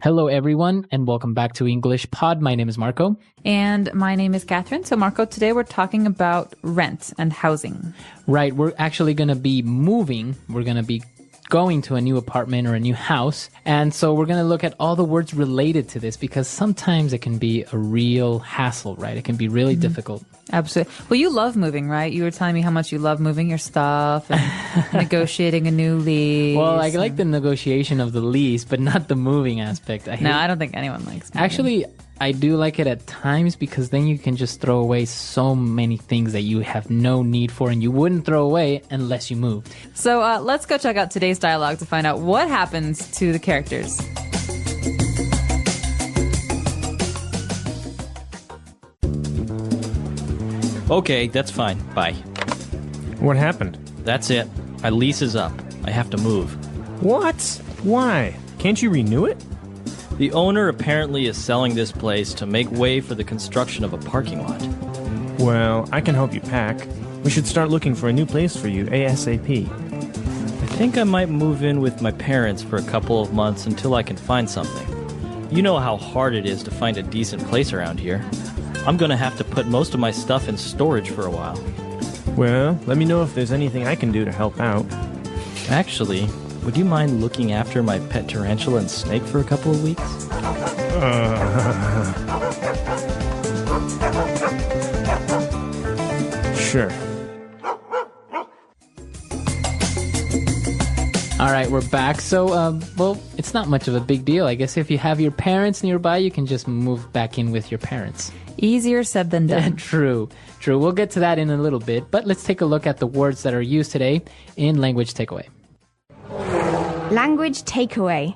Hello, everyone, and welcome back to English Pod. My name is Marco. And my name is Catherine. So, Marco, today we're talking about rent and housing. Right. We're actually going to be moving. We're going to be going to a new apartment or a new house. And so we're going to look at all the words related to this because sometimes it can be a real hassle, right? It can be really difficult. Absolutely. Well, you love moving, right? You were telling me how much you love moving your stuff and negotiating a new lease. Well, I like the negotiation of the lease, but not the moving aspect. I don't think anyone likes moving. Actually, I do like it at times because then you can just throw away so many things that you have no need for and you wouldn't throw away unless you moved. So let's go check out today's dialogue to find out what happens to the characters. Okay, that's fine. Bye. What happened? That's it. My lease is up. I have to move. What? Why? Can't you renew it? The owner apparently is selling this place to make way for the construction of a parking lot. Well, I can help you pack. We should start looking for a new place for you ASAP. I think I might move in with my parents for a couple of months until I can find something. You know how hard it is to find a decent place around here. I'm gonna have to put most of my stuff in storage for a while. Well, let me know if there's anything I can do to help out. Actually, would you mind looking after my pet tarantula and snake for a couple of weeks? Sure. All right, we're back. So, well, it's not much of a big deal. I guess if you have your parents nearby, you can just move back in with your parents. Easier said than done. True. We'll get to that in a little bit, but let's take a look at the words that are used today in Language Takeaway. Language takeaway. All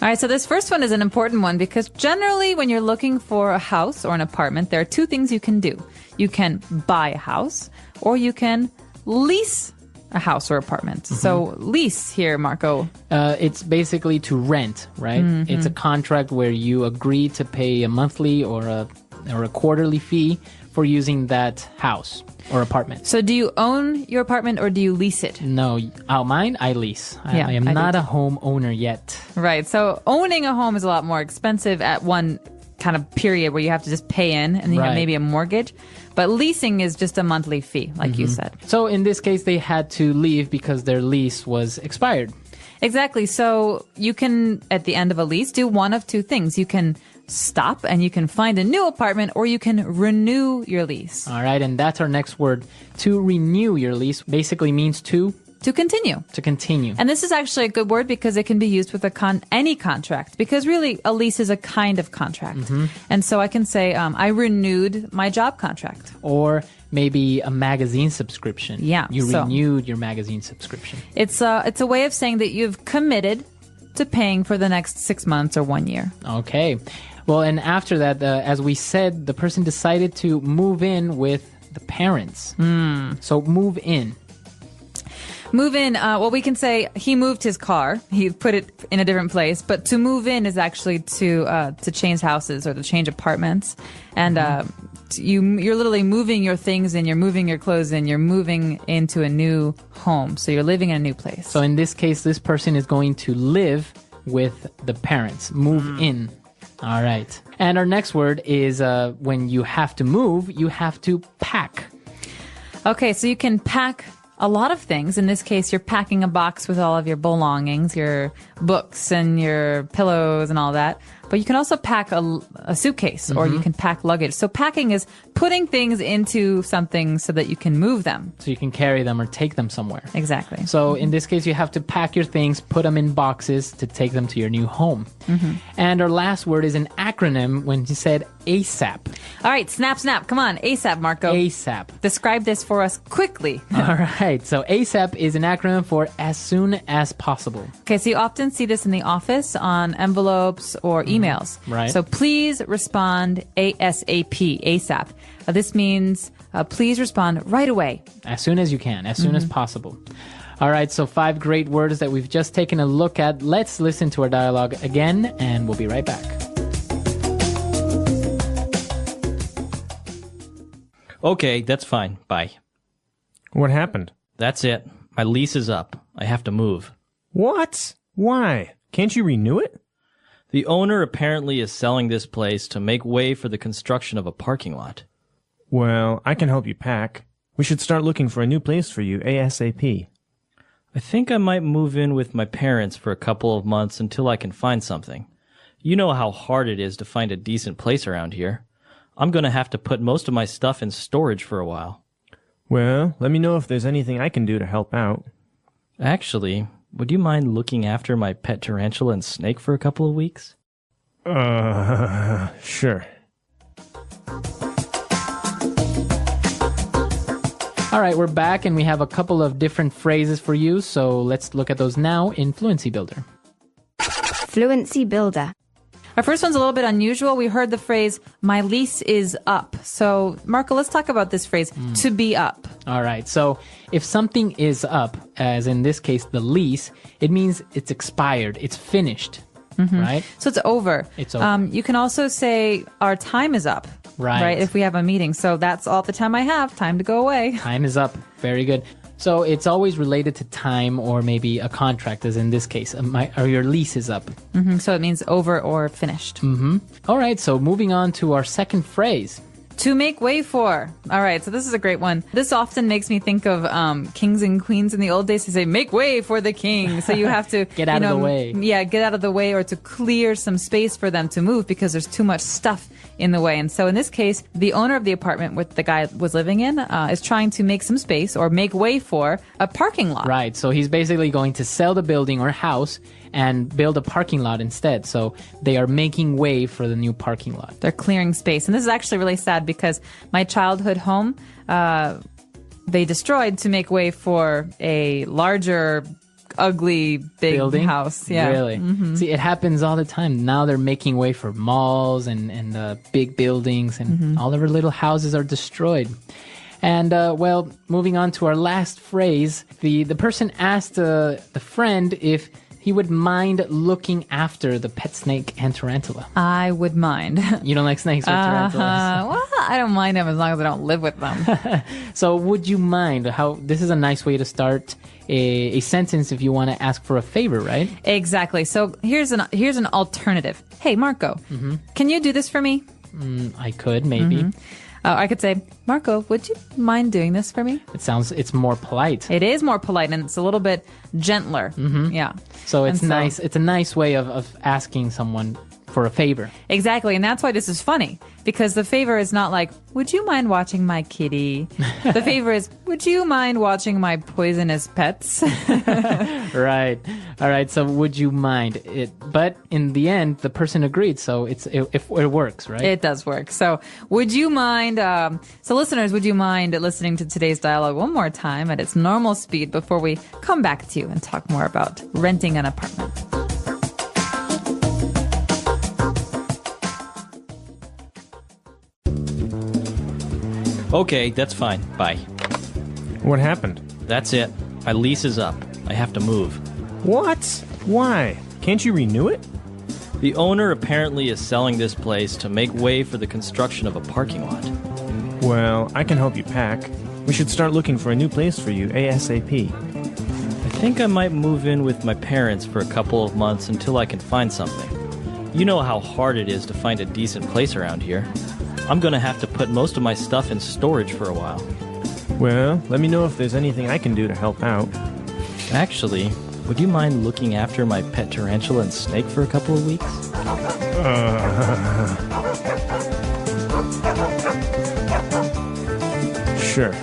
right, so this first one is an important one because generally when you're looking for a house or an apartment, there are two things you can do. You can buy a house or you can lease a house or apartment. Mm-hmm. So lease here, Marco. It's basically to rent, right? Mm-hmm. It's a contract where you agree to pay a monthly or a quarterly fee for using that house or apartment. So do you own your apartment or do you lease it? No, mine, I lease. I am not a home owner yet. Right. So owning a home is a lot more expensive at one kind of period where you have to just pay in and you have maybe a mortgage. But leasing is just a monthly fee, like you said. So in this case, they had to leave because their lease was expired. Exactly. So you can, at the end of a lease, do one of two things. You can stop and you can find a new apartment or you can renew your lease. All right. And that's our next word. To renew your lease basically means to continue. To continue. And this is actually a good word because it can be used with any contract because really a lease is a kind of contract. Mm-hmm. And so I can say, I renewed my job contract. Or maybe a magazine subscription. Yeah. You renewed your magazine subscription. It's a way of saying that you've committed to paying for the next 6 months or 1 year. Okay. Well, and after that, as we said, the person decided to move in with the parents. So move in. Move in, well, we can say he moved his car. He put it in a different place. But to move in is actually to change houses or to change apartments. And you're literally moving your things in, you're moving your clothes in, you're moving into a new home. So you're living in a new place. So in this case, this person is going to live with the parents. Move in. All right. And our next word is when you have to move, you have to pack. Okay, so you can pack a lot of things. In this case, you're packing a box with all of your belongings, your books and your pillows and all that. But you can also pack a suitcase or you can pack luggage. So packing is putting things into something so that you can move them. So you can carry them or take them somewhere. Exactly. So in this case, you have to pack your things, put them in boxes to take them to your new home. And our last word is an acronym when you said ASAP. All right, snap. Come on, ASAP, Marco. ASAP. Describe this for us quickly. All right. So ASAP is an acronym for as soon as possible. Okay, so you often see this in the office on envelopes or emails. Right. So please respond ASAP, ASAP. This means please respond right away. As soon as you can, as soon as possible. All right, so 5 great words that we've just taken a look at. Let's listen to our dialogue again, and we'll be right back. Okay, that's fine. Bye. What happened? That's it. My lease is up. I have to move. What? Why? Can't you renew it? The owner apparently is selling this place to make way for the construction of a parking lot. Well, I can help you pack. We should start looking for a new place for you ASAP. I think I might move in with my parents for a couple of months until I can find something. You know how hard it is to find a decent place around here. I'm going to have to put most of my stuff in storage for a while. Well, let me know if there's anything I can do to help out. Actually, would you mind looking after my pet tarantula and snake for a couple of weeks? Sure. All right, we're back and we have a couple of different phrases for you, so let's look at those now in Fluency Builder. Fluency Builder. Our first one's a little bit unusual. We heard the phrase, my lease is up. So, Marco, let's talk about this phrase, to be up. All right, so if something is up, as in this case, the lease, it means it's expired, it's finished, right? So it's over. It's over. You can also say, our time is up. Right. If we have a meeting. So that's all the time I have. Time to go away. Time is up. Very good. So it's always related to time or maybe a contract, as in this case, or your lease is up. So it means over or finished. All right, so moving on to our second phrase. To make way for. All right, so this is a great one. This often makes me think of kings and queens in the old days. They say, make way for the king. So you have to Get out of the way. Yeah, get out of the way, or to clear some space for them to move because there's too much stuff in the way. And so in this case, the owner of the apartment with the guy was living in is trying to make some space or make way for a parking lot. Right, so he's basically going to sell the building or house and build a parking lot instead. So they are making way for the new parking lot. They're clearing space. And this is actually really sad because my childhood home, they destroyed to make way for a larger, ugly, big Building? house. Yeah. Really? See, it happens all the time. Now they're making way for malls and big buildings, and all of our little houses are destroyed. And, well, moving on to our last phrase, the person asked the friend if he would mind looking after the pet snake and tarantula. I would mind. You don't like snakes or tarantulas? Well, I don't mind them as long as I don't live with them. So would you mind? This is a nice way to start a sentence if you want to ask for a favor, right? Exactly. So here's an alternative. Hey, Marco, can you do this for me? I could, maybe. I could say, Marco, would you mind doing this for me? It's more polite. It is more polite and it's a little bit gentler. Yeah. So it's And so- nice. It's a nice way of asking someone for a favor. Exactly. And that's why this is funny, because the favor is not like, would you mind watching my kitty? The favor is, would you mind watching my poisonous pets? Right. All right. So would you mind it? But in the end, the person agreed. So it works, right? It does work. So would you mind, so listeners, would you mind listening to today's dialogue one more time at its normal speed before we come back to you and talk more about renting an apartment? Okay, that's fine. Bye. What happened? That's it. My lease is up. I have to move. What? Why? Can't you renew it? The owner apparently is selling this place to make way for the construction of a parking lot. Well, I can help you pack. We should start looking for a new place for you ASAP. I think I might move in with my parents for a couple of months until I can find something. You know how hard it is to find a decent place around here. I'm going to have to put most of my stuff in storage for a while. Well, let me know if there's anything I can do to help out. Actually, would you mind looking after my pet tarantula and snake for a couple of weeks? Sure.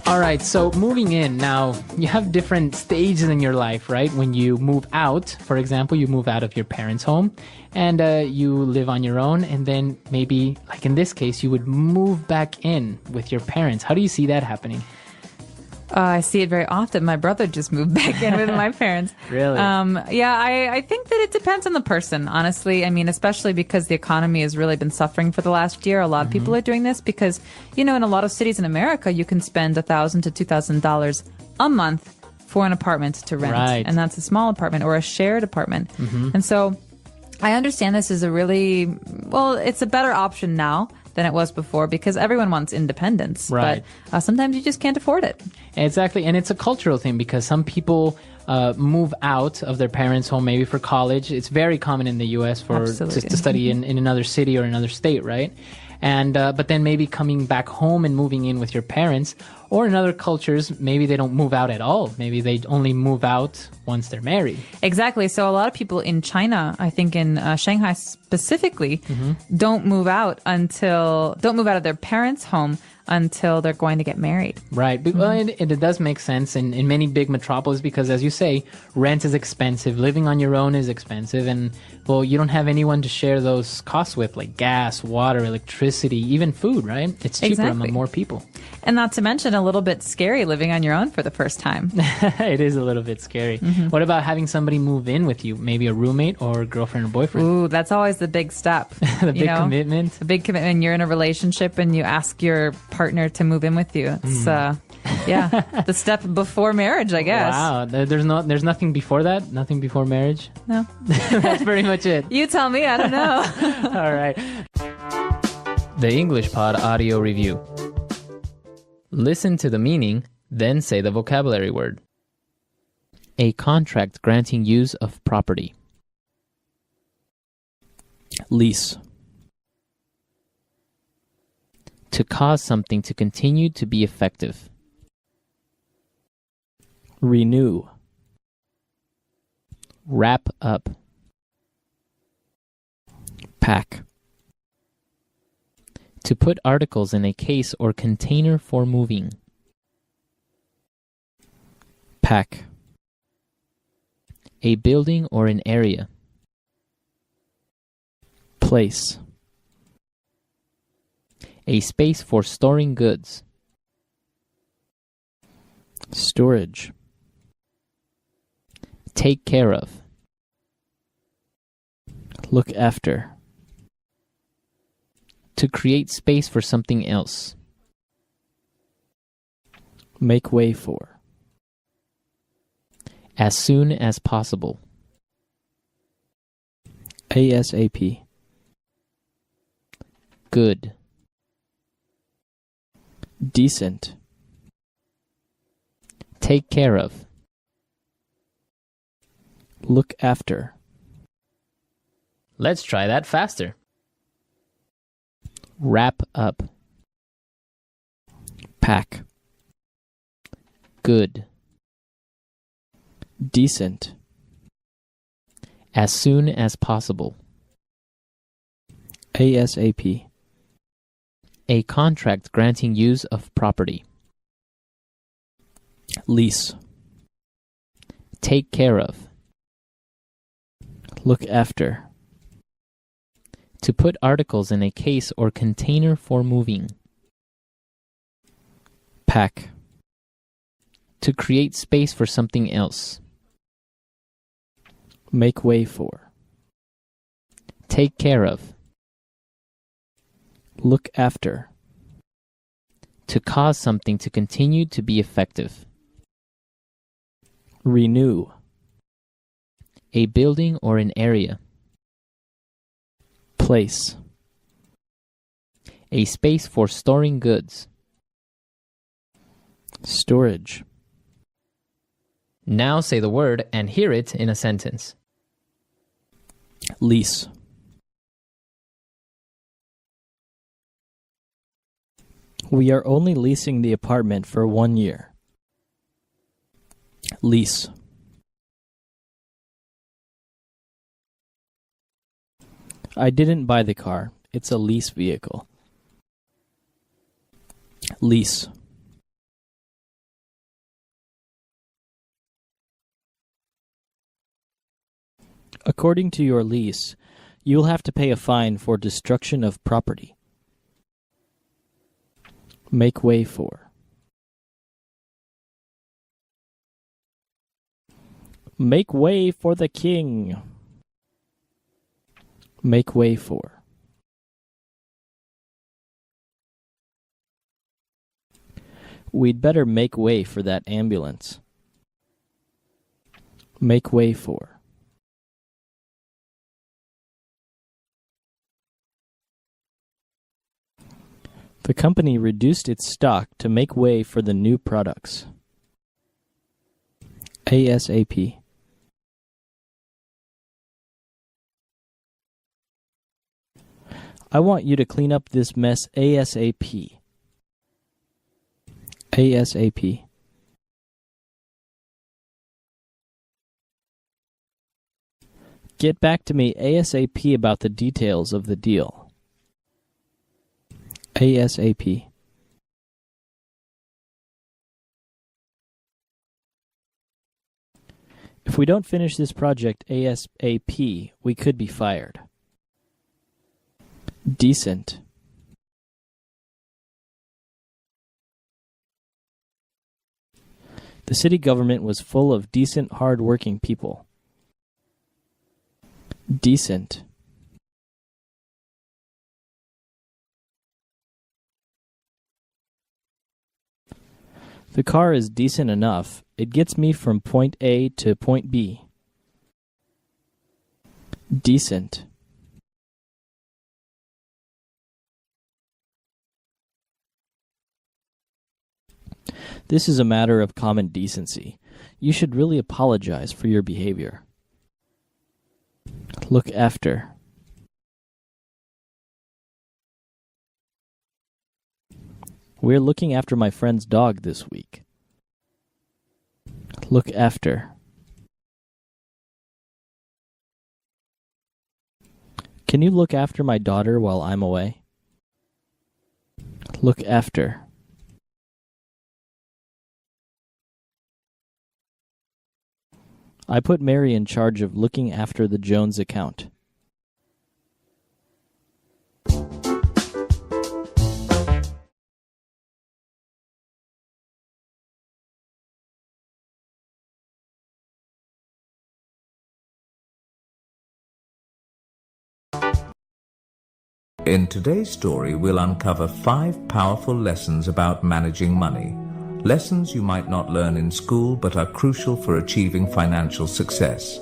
All right, so moving in, now you have different stages in your life, right? When you move out, for example, you move out of your parents' home and you live on your own, and then maybe, like in this case, you would move back in with your parents. How do you see that happening? I see it very often. My brother just moved back in with my parents. Really? Yeah, I think that it depends on the person, honestly. I mean, especially because the economy has really been suffering for the last year. A lot of people are doing this because, in a lot of cities in America, you can spend $1,000 to $2,000 a month for an apartment to rent. Right. And that's a small apartment or a shared apartment. And so I understand this is it's a better option now than it was before because everyone wants independence. Right. But sometimes you just can't afford it. Exactly. And it's a cultural thing because some people move out of their parents' home maybe for college. It's very common in the U.S. to study in another city or another state, right? And but then maybe coming back home and moving in with your parents. Or in other cultures, maybe they don't move out at all. Maybe they only move out once they're married. Exactly. So a lot of people in China, I think in Shanghai specifically, don't move out of their parents' home until they're going to get married. Right. Well, it does make sense in many big metropolis because, as you say, rent is expensive. Living on your own is expensive. And, well, you don't have anyone to share those costs with, like gas, water, electricity, even food, right? It's cheaper among more people. And not to mention a little bit scary living on your own for the first time. It is a little bit scary. What about having somebody move in with you? Maybe a roommate or girlfriend or boyfriend? Ooh, that's always the big step. The big commitment. The big commitment. You're in a relationship and you ask your partner to move in with you. It's the step before marriage, I guess. Wow. There's nothing before that? Nothing before marriage? No. That's pretty much it. You tell me. I don't know. All right. The English Pod Audio Review. Listen to the meaning, then say the vocabulary word. A contract granting use of property. Lease. To cause something to continue to be effective. Renew. Wrap up. Pack. To put articles in a case or container for moving. Pack. A building or an area. Place. A space for storing goods. Storage. Take care of. Look after. To create space for something else. Make way for. As soon as possible. ASAP. Good. Decent. Take care of. Look after. Let's try that faster. Wrap up. Pack. Good. Decent. As soon as possible. ASAP. A contract granting use of property. Lease. Take care of. Look after. To put articles in a case or container for moving. Pack. To create space for something else. Make way for. Take care of. Look after. To cause something to continue to be effective. Renew. A building or an area. Place. A space for storing goods. Storage. Now say the word and hear it in a sentence. Lease. We are only leasing the apartment for 1 year. Lease. I didn't buy the car. It's a lease vehicle. Lease. According to your lease, you'll have to pay a fine for destruction of property. Make way for. Make way for the king. Make way for. We'd better make way for that ambulance. Make way for. The company reduced its stock to make way for the new products. ASAP. I want you to clean up this mess ASAP. ASAP. Get back to me ASAP about the details of the deal. ASAP. If we don't finish this project ASAP, we could be fired. Decent. The city government was full of decent, hard-working people. Decent. The car is decent enough. It gets me from point A to point B. Decent. This is a matter of common decency. You should really apologize for your behavior. Look after. We're looking after my friend's dog this week. Look after. Can you look after my daughter while I'm away? Look after. I put Mary in charge of looking after the Jones account. In today's story, we'll uncover 5 powerful lessons about managing money. Lessons you might not learn in school but are crucial for achieving financial success.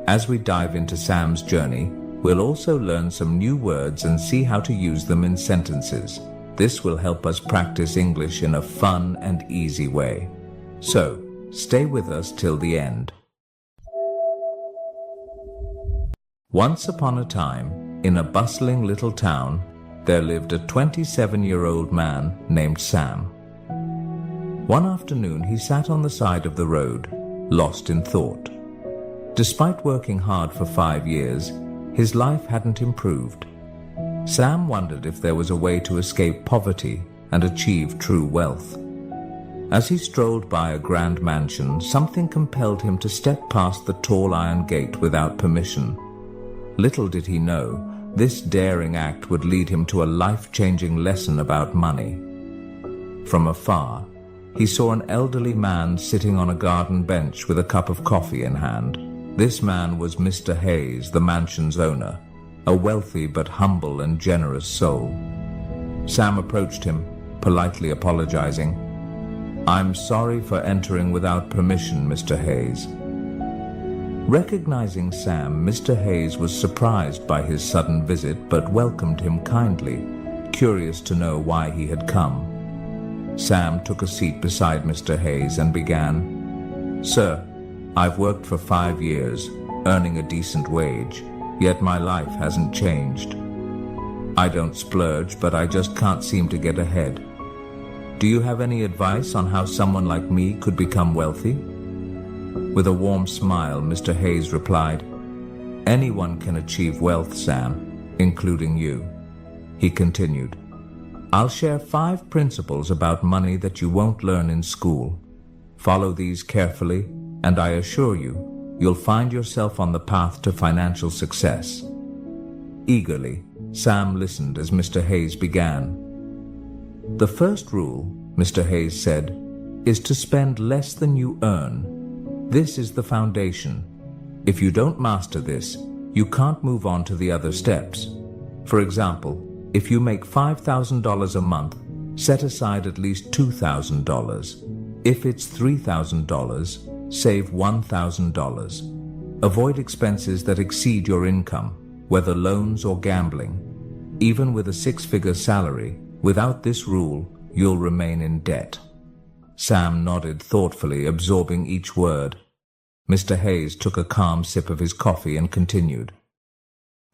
As we dive into Sam's journey, we'll also learn some new words and see how to use them in sentences. This will help us practice English in a fun and easy way. So, stay with us till the end. Once upon a time, in a bustling little town, there lived a 27-year-old man named Sam. One afternoon, he sat on the side of the road, lost in thought. Despite working hard for 5 years, his life hadn't improved. Sam wondered if there was a way to escape poverty and achieve true wealth. As he strolled by a grand mansion, something compelled him to step past the tall iron gate without permission. Little did he know, this daring act would lead him to a life-changing lesson about money. From afar, he saw an elderly man sitting on a garden bench with a cup of coffee in hand. This man was Mr. Hayes, the mansion's owner, a wealthy but humble and generous soul. Sam approached him, politely apologizing. "I'm sorry for entering without permission, Mr. Hayes." Recognizing Sam, Mr. Hayes was surprised by his sudden visit but welcomed him kindly, curious to know why he had come. Sam took a seat beside Mr. Hayes and began, "Sir, I've worked for 5 years, earning a decent wage, yet my life hasn't changed. I don't splurge, but I just can't seem to get ahead. Do you have any advice on how someone like me could become wealthy?" With a warm smile, Mr. Hayes replied, "Anyone can achieve wealth, Sam, including you." He continued, "I'll share 5 principles about money that you won't learn in school. Follow these carefully, and I assure you, you'll find yourself on the path to financial success." Eagerly, Sam listened as Mr. Hayes began. "The first rule," Mr. Hayes said, "is to spend less than you earn. This is the foundation. If you don't master this, you can't move on to the other steps. For example, if you make $5,000 a month, set aside at least $2,000. If it's $3,000, save $1,000. Avoid expenses that exceed your income, whether loans or gambling. Even with a 6-figure salary, Without this rule, you'll remain in debt. Sam nodded thoughtfully, absorbing each word. Mr. Hayes took a calm sip of his coffee and continued.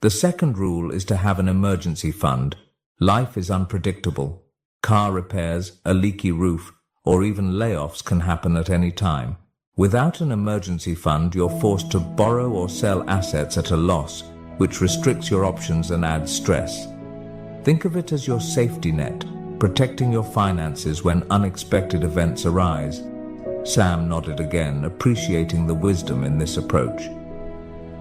The second rule is to have an emergency fund. Life is unpredictable. Car repairs, a leaky roof, or even layoffs can happen at any time. Without an emergency fund, you're forced to borrow or sell assets at a loss, which restricts your options and adds stress. Think of it as your safety net, protecting your finances when unexpected events arise. Sam nodded again, appreciating the wisdom in this approach.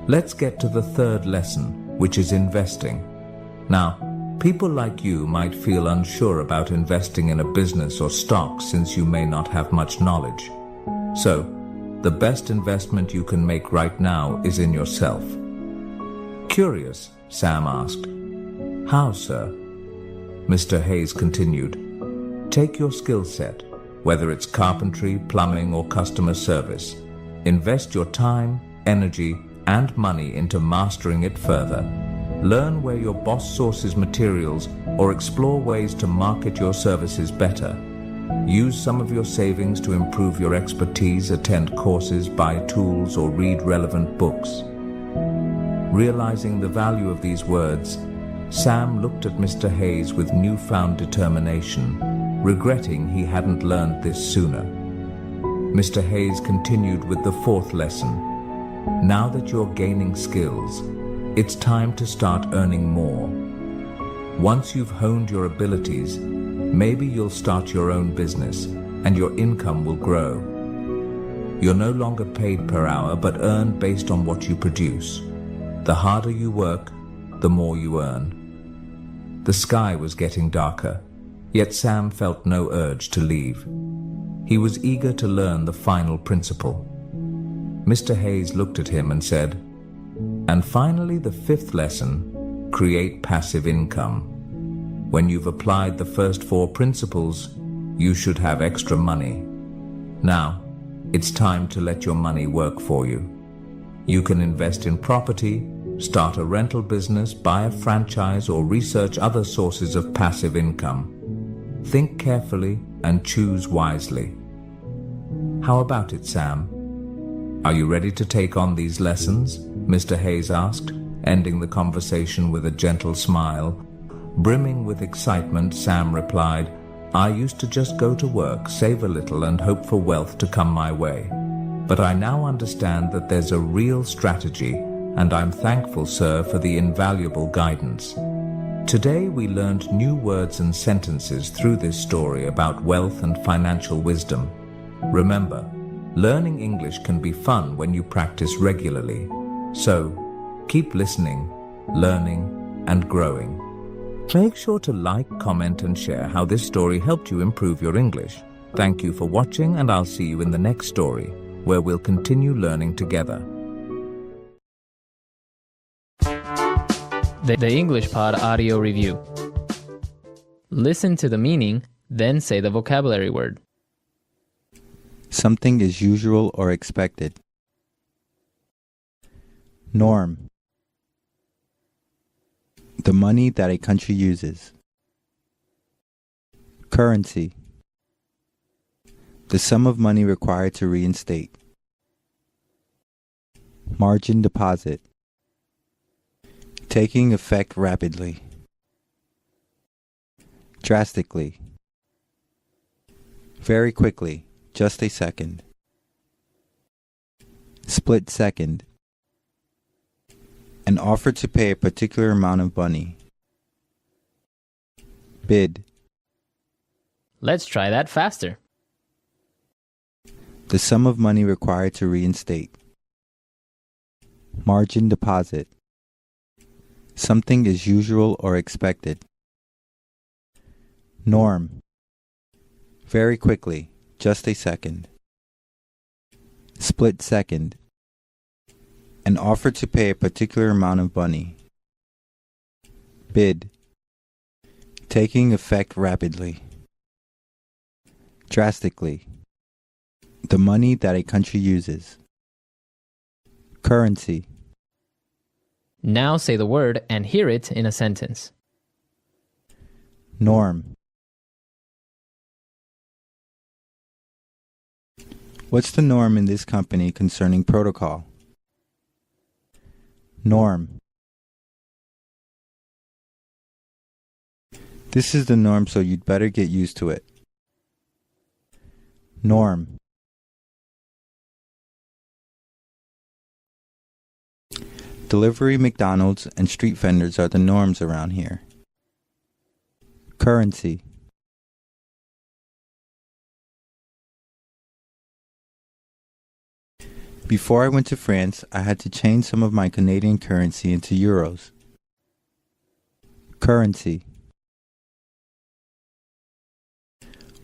Let's get to the third lesson, which is investing. Now, people like you might feel unsure about investing in a business or stock since you may not have much knowledge. So, the best investment you can make right now is in yourself. Curious, Sam asked. How, sir? Mr. Hayes continued. Take your skill set, whether it's carpentry, plumbing, or customer service. Invest your time, energy, and money into mastering it further. Learn where your boss sources materials or explore ways to market your services better. Use some of your savings to improve your expertise, attend courses, buy tools, or read relevant books. Realizing the value of these words, Sam looked at Mr. Hayes with newfound determination, regretting he hadn't learned this sooner. Mr. Hayes continued with the fourth lesson. Now that you're gaining skills, it's time to start earning more. Once you've honed your abilities, maybe you'll start your own business and your income will grow. You're no longer paid per hour but earn based on what you produce. The harder you work, the more you earn. The sky was getting darker, yet Sam felt no urge to leave. He was eager to learn the final principle. Mr. Hayes looked at him and said, and finally, the fifth lesson, create passive income. When you've applied the first four principles, you should have extra money. Now, it's time to let your money work for you. You can invest in property, start a rental business, buy a franchise, or research other sources of passive income. Think carefully and choose wisely. How about it, Sam? Are you ready to take on these lessons? Mr. Hayes asked, ending the conversation with a gentle smile. Brimming with excitement, Sam replied, I used to just go to work, save a little, and hope for wealth to come my way. But I now understand that there's a real strategy, and I'm thankful, sir, for the invaluable guidance. Today we learned new words and sentences through this story about wealth and financial wisdom. Remember, learning English can be fun when you practice regularly. So, keep listening, learning, and growing. Make sure to like, comment, and share how this story helped you improve your English. Thank you for watching, and I'll see you in the next story, where we'll continue learning together. The English Pod Audio Review. Listen to the meaning, then say the vocabulary word. Something is usual or expected. Norm. The money that a country uses. Currency. The sum of money required to reinstate. Margin deposit. Taking effect rapidly. Drastically. Very quickly, just a second. Split second. An offer to pay a particular amount of money. Bid. Let's try that faster. The sum of money required to reinstate. Margin deposit. Something is usual or expected. Norm. Very quickly, just a second. Split second. An offer to pay a particular amount of money. Bid. Taking effect rapidly. Drastically. The money that a country uses. Currency. Now say the word and hear it in a sentence. Norm. What's the norm in this company concerning protocol? Norm. This is the norm, so you'd better get used to it. Norm. Delivery, McDonald's, and street vendors are the norms around here. Currency. Before I went to France, I had to change some of my Canadian currency into euros. Currency.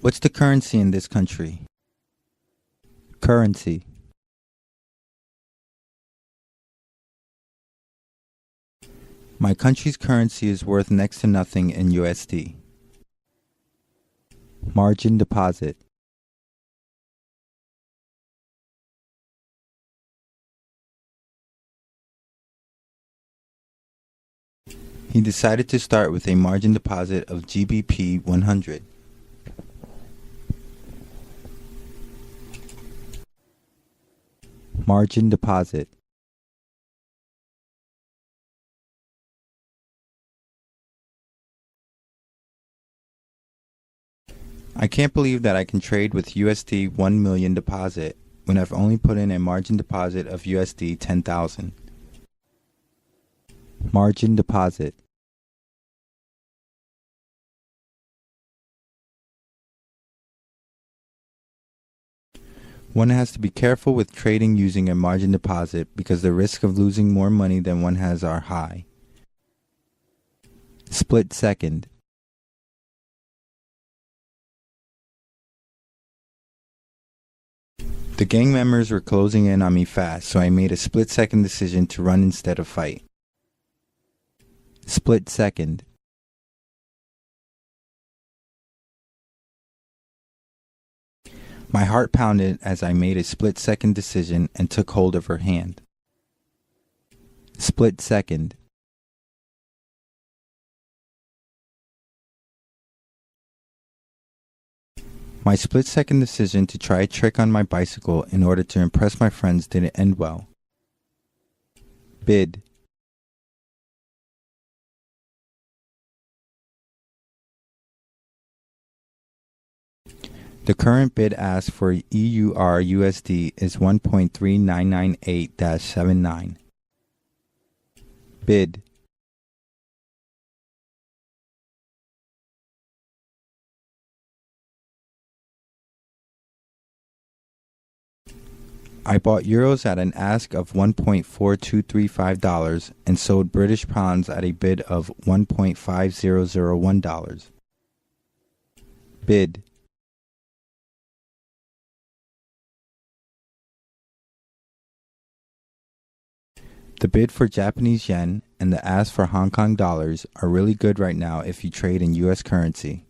What's the currency in this country? Currency. My country's currency is worth next to nothing in USD. Margin deposit. He decided to start with a margin deposit of GBP 100. Margin deposit. I can't believe that I can trade with USD 1 million deposit when I've only put in a margin deposit of USD 10,000. Margin deposit. One has to be careful with trading using a margin deposit because the risk of losing more money than one has are high. Split second. The gang members were closing in on me fast, so I made a split-second decision to run instead of fight. Split second. My heart pounded as I made a split-second decision and took hold of her hand. Split second. My split-second decision to try a trick on my bicycle in order to impress my friends didn't end well. Bid. The current bid ask for EUR USD is 1.3998-79. Bid. I bought euros at an ask of $1.4235 and sold British pounds at a bid of $1.5001. Bid. The bid for Japanese yen and the ask for Hong Kong dollars are really good right now if you trade in US currency.